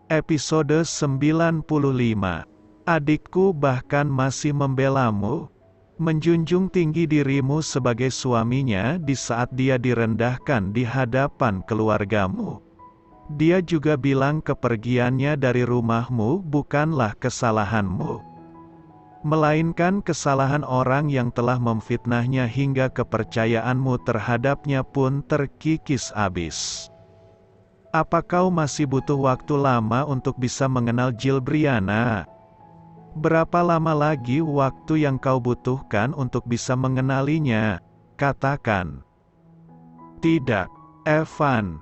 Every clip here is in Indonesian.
Episode 95. Adikku bahkan masih membelamu, menjunjung tinggi dirimu sebagai suaminya di saat dia direndahkan di hadapan keluargamu. Dia juga bilang kepergiannya dari rumahmu bukanlah kesalahanmu, melainkan kesalahan orang yang telah memfitnahnya hingga kepercayaanmu terhadapnya pun terkikis habis. Apa kau masih butuh waktu lama untuk bisa mengenal Jill Brianna? Berapa lama lagi waktu yang kau butuhkan untuk bisa mengenalinya? Katakan. Tidak, Evan.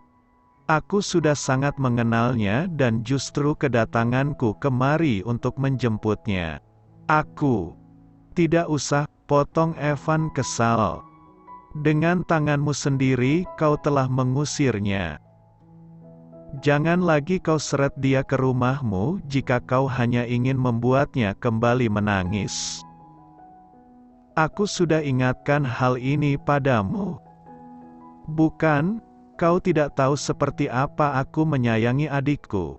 Aku sudah sangat mengenalnya dan justru kedatanganku kemari untuk menjemputnya. Aku. Tidak usah, potong Evan kesal. Dengan tanganmu sendiri kau telah mengusirnya. Jangan lagi kau seret dia ke rumahmu jika kau hanya ingin membuatnya kembali menangis. Aku sudah ingatkan hal ini padamu. Bukan, kau tidak tahu seperti apa aku menyayangi adikku.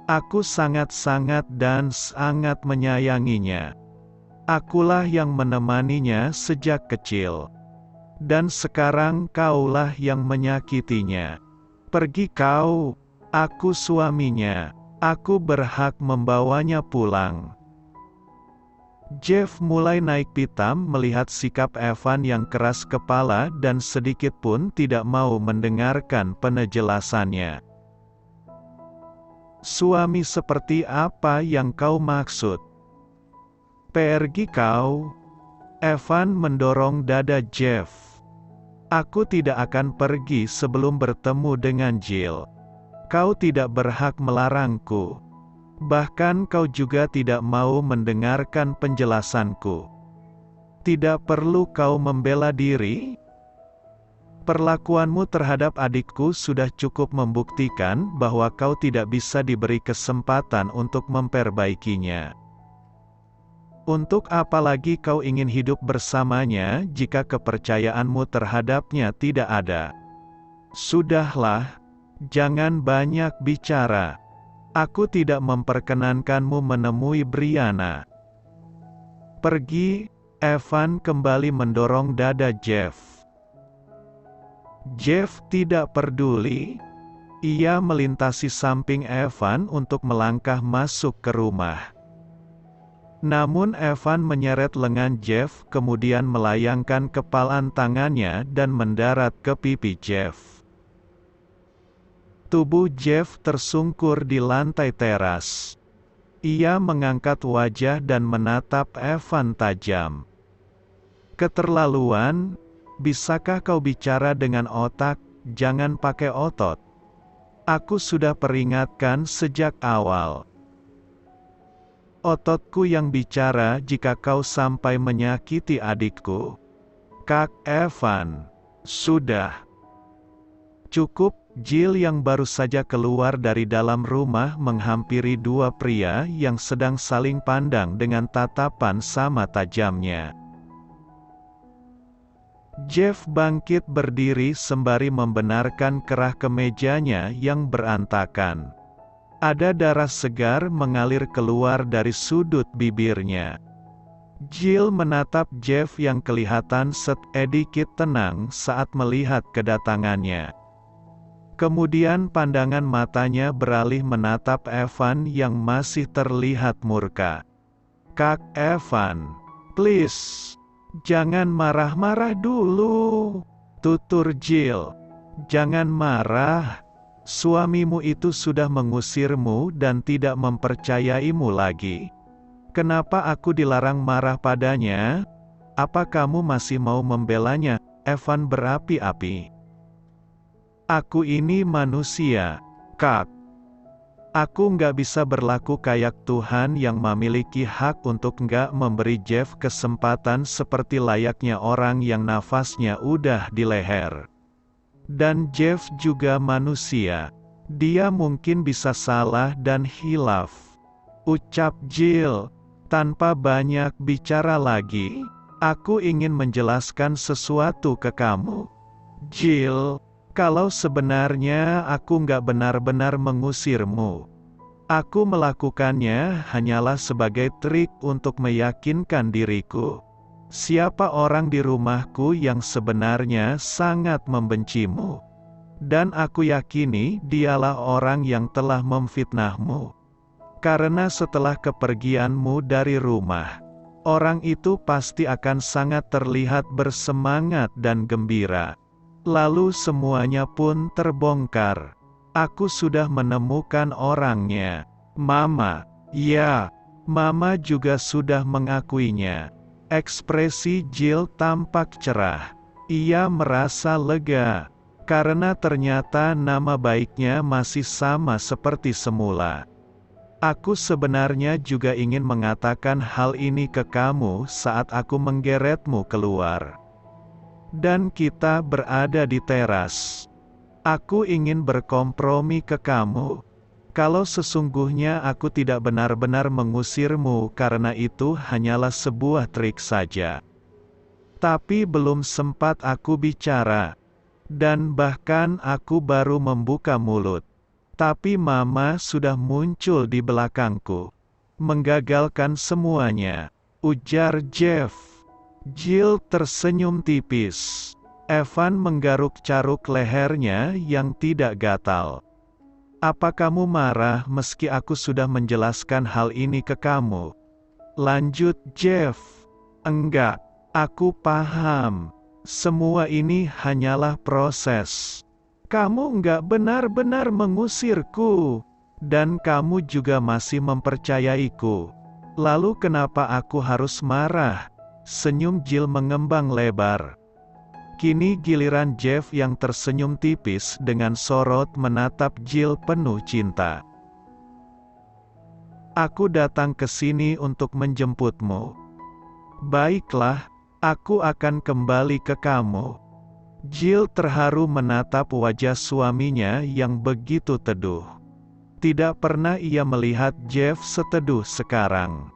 Aku sangat-sangat dan sangat menyayanginya. Akulah yang menemaninya sejak kecil. Dan sekarang kaulah yang menyakitinya. Pergi kau, aku suaminya, aku berhak membawanya pulang. Jeff mulai naik pitam melihat sikap Evan yang keras kepala dan sedikit pun tidak mau mendengarkan penjelasannya. Suami seperti apa yang kau maksud? Pergi kau. Evan mendorong dada Jeff. Aku tidak akan pergi sebelum bertemu dengan Jill. Kau tidak berhak melarangku. Bahkan kau juga tidak mau mendengarkan penjelasanku. Tidak perlu kau membela diri. Perlakuanmu terhadap adikku sudah cukup membuktikan bahwa kau tidak bisa diberi kesempatan untuk memperbaikinya. Untuk apa lagi kau ingin hidup bersamanya jika kepercayaanmu terhadapnya tidak ada? Sudahlah, jangan banyak bicara. Aku tidak memperkenankanmu menemui Brianna. Pergi, Evan kembali mendorong dada Jeff. Jeff tidak peduli. Ia melintasi samping Evan untuk melangkah masuk ke rumah. Namun Evan menyeret lengan Jeff kemudian melayangkan kepalan tangannya dan mendarat ke pipi Jeff. Tubuh Jeff tersungkur di lantai teras. Ia mengangkat wajah dan menatap Evan tajam. Keterlaluan, bisakah kau bicara dengan otak, jangan pakai otot? Aku sudah peringatkan sejak awal. Ototku yang bicara jika kau sampai menyakiti adikku. Kak Evan. Sudah. Cukup. Jill yang baru saja keluar dari dalam rumah menghampiri dua pria yang sedang saling pandang dengan tatapan sama tajamnya. Jeff bangkit berdiri sembari membenarkan kerah kemejanya yang berantakan. Ada darah segar mengalir keluar dari sudut bibirnya. Jill menatap Jeff yang kelihatan sedikit tenang saat melihat kedatangannya. Kemudian pandangan matanya beralih menatap Evan yang masih terlihat murka. Kak Evan, please, jangan marah-marah dulu, tutur Jill. Jangan marah. Suamimu itu sudah mengusirmu dan tidak mempercayaimu lagi. Kenapa aku dilarang marah padanya? Apa kamu masih mau membelanya? Evan berapi-api. Aku ini manusia, Kak. Aku nggak bisa berlaku kayak Tuhan yang memiliki hak untuk nggak memberi Jeff kesempatan seperti layaknya orang yang nafasnya udah di leher. Dan Jeff juga manusia. Dia mungkin bisa salah dan hilaf. Ucap Jill, tanpa banyak bicara lagi. Aku ingin menjelaskan sesuatu ke kamu. Jill, kalau sebenarnya aku nggak benar-benar mengusirmu. Aku melakukannya hanyalah sebagai trik untuk meyakinkan diriku. Siapa orang di rumahku yang sebenarnya sangat membencimu? Dan aku yakini dialah orang yang telah memfitnahmu. Karena setelah kepergianmu dari rumah, orang itu pasti akan sangat terlihat bersemangat dan gembira. Lalu semuanya pun terbongkar. Aku sudah menemukan orangnya. Mama, ya, Mama juga sudah mengakuinya. Ekspresi Jill tampak cerah. Ia merasa lega, karena ternyata nama baiknya masih sama seperti semula. Aku sebenarnya juga ingin mengatakan hal ini ke kamu saat aku menggeretmu keluar. Dan kita berada di teras. Aku ingin berkompromi ke kamu. Kalau sesungguhnya aku tidak benar-benar mengusirmu karena itu hanyalah sebuah trik saja. Tapi belum sempat aku bicara. Dan bahkan aku baru membuka mulut. Tapi Mama sudah muncul di belakangku. Menggagalkan semuanya, ujar Jeff. Jill tersenyum tipis. Evan menggaruk caruk lehernya yang tidak gatal. Apa kamu marah meski aku sudah menjelaskan hal ini ke kamu? Lanjut Jeff. Enggak, aku paham. Semua ini hanyalah proses. Kamu enggak benar-benar mengusirku. Dan kamu juga masih mempercayaiku. Lalu kenapa aku harus marah? Senyum Jill mengembang lebar. Kini giliran Jeff yang tersenyum tipis dengan sorot menatap Jill penuh cinta. Aku datang ke sini untuk menjemputmu. Baiklah, aku akan kembali ke kamu. Jill terharu menatap wajah suaminya yang begitu teduh. Tidak pernah ia melihat Jeff seteduh sekarang.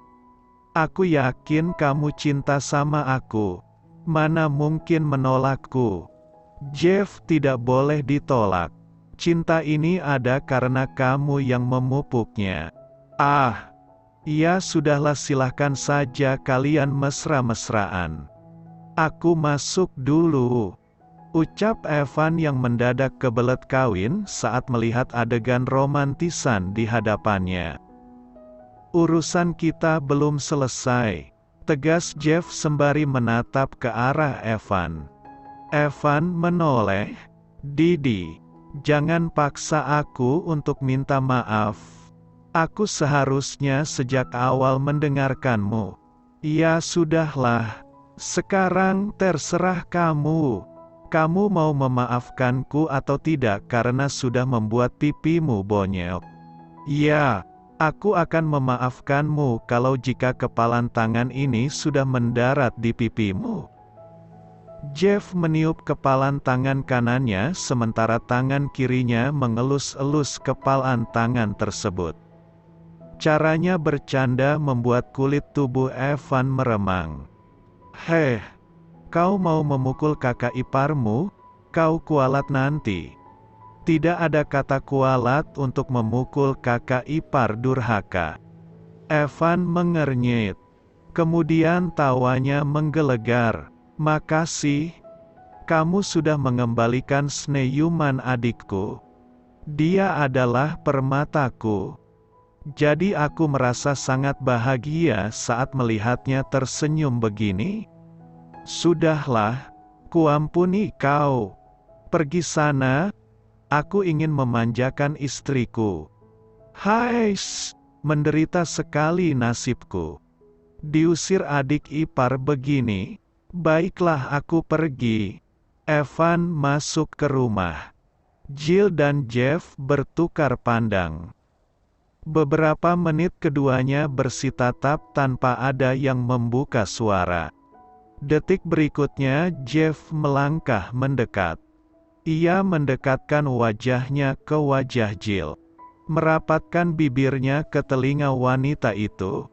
Aku yakin kamu cinta sama aku. Mana mungkin menolakku? Jeff, tidak boleh ditolak. Cinta ini ada karena kamu yang memupuknya. Ah, ya sudahlah, silahkan saja kalian mesra-mesraan. Aku masuk dulu. Ucap Evan yang mendadak kebelet kawin saat melihat adegan romantisan di hadapannya. Urusan kita belum selesai. Tegas Jeff sembari menatap ke arah Evan. Evan menoleh. Didi, jangan paksa aku untuk minta maaf. Aku seharusnya sejak awal mendengarkanmu. Ya sudahlah. Sekarang terserah kamu. Kamu mau memaafkanku atau tidak karena sudah membuat pipimu bonyok? Ya. Aku akan memaafkanmu kalau jika kepalan tangan ini sudah mendarat di pipimu. Jeff meniup kepalan tangan kanannya sementara tangan kirinya mengelus-elus kepalan tangan tersebut. Caranya bercanda membuat kulit tubuh Evan meremang. Heh, kau mau memukul kakak iparmu? Kau kualat nanti. Tidak ada kata kualat untuk memukul kakak ipar durhaka. Evan mengernyit. Kemudian tawanya menggelegar. Makasih. Kamu sudah mengembalikan Sneyuman adikku. Dia adalah permataku. Jadi aku merasa sangat bahagia saat melihatnya tersenyum begini. Sudahlah, kuampuni kau. Pergi sana. Aku ingin memanjakan istriku. Hais, menderita sekali nasibku. Diusir adik ipar begini. Baiklah, aku pergi. Evan masuk ke rumah. Jill dan Jeff bertukar pandang. Beberapa menit keduanya bersitatap tanpa ada yang membuka suara. Detik berikutnya Jeff melangkah mendekat. Ia mendekatkan wajahnya ke wajah Jill. Merapatkan bibirnya ke telinga wanita itu.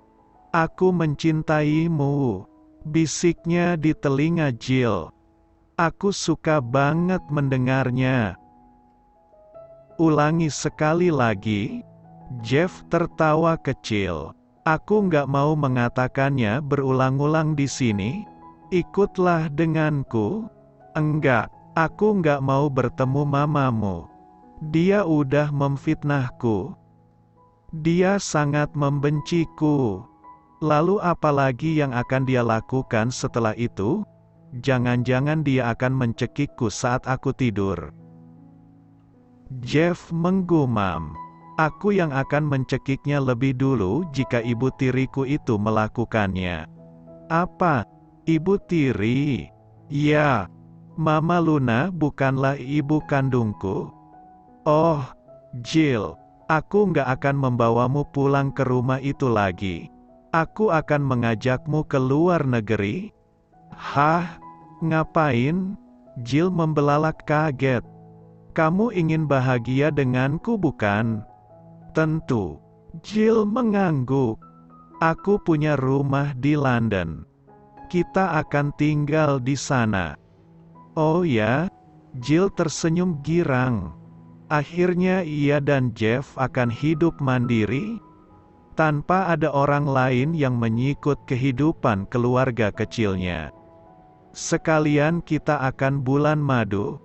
Aku mencintaimu, bisiknya di telinga Jill. Aku suka banget mendengarnya. Ulangi sekali lagi. Jeff tertawa kecil. Aku nggak mau mengatakannya berulang-ulang di sini. Ikutlah denganku. Enggak, aku nggak mau bertemu mamamu. Dia udah memfitnahku. Dia sangat membenciku. Lalu apalagi yang akan dia lakukan setelah itu? Jangan-jangan dia akan mencekikku saat aku tidur. Jeff menggumam. Aku yang akan mencekiknya lebih dulu jika ibu tiriku itu melakukannya. Apa? Ibu tiri? Ya, Mama Luna bukanlah ibu kandungku. Oh, Jill, aku nggak akan membawamu pulang ke rumah itu lagi. Aku akan mengajakmu ke luar negeri. Hah? Ngapain? Jill membelalak kaget. Kamu ingin bahagia denganku bukan? Tentu. Jill mengangguk. Aku punya rumah di London. Kita akan tinggal di sana. Oh ya? Jill tersenyum girang. Akhirnya ia dan Jeff akan hidup mandiri, tanpa ada orang lain yang menyikut kehidupan keluarga kecilnya. Sekalian kita akan bulan madu.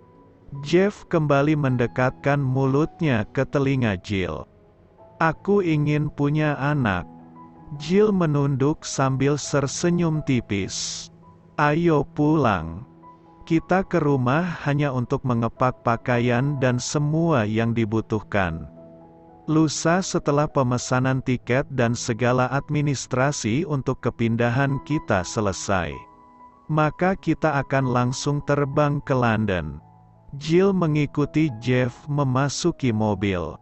Jeff kembali mendekatkan mulutnya ke telinga Jill. Aku ingin punya anak. Jill menunduk sambil tersenyum tipis. Ayo pulang. Kita ke rumah hanya untuk mengepak pakaian dan semua yang dibutuhkan. Lusa setelah pemesanan tiket dan segala administrasi untuk kepindahan kita selesai, maka kita akan langsung terbang ke London. Jill mengikuti Jeff memasuki mobil.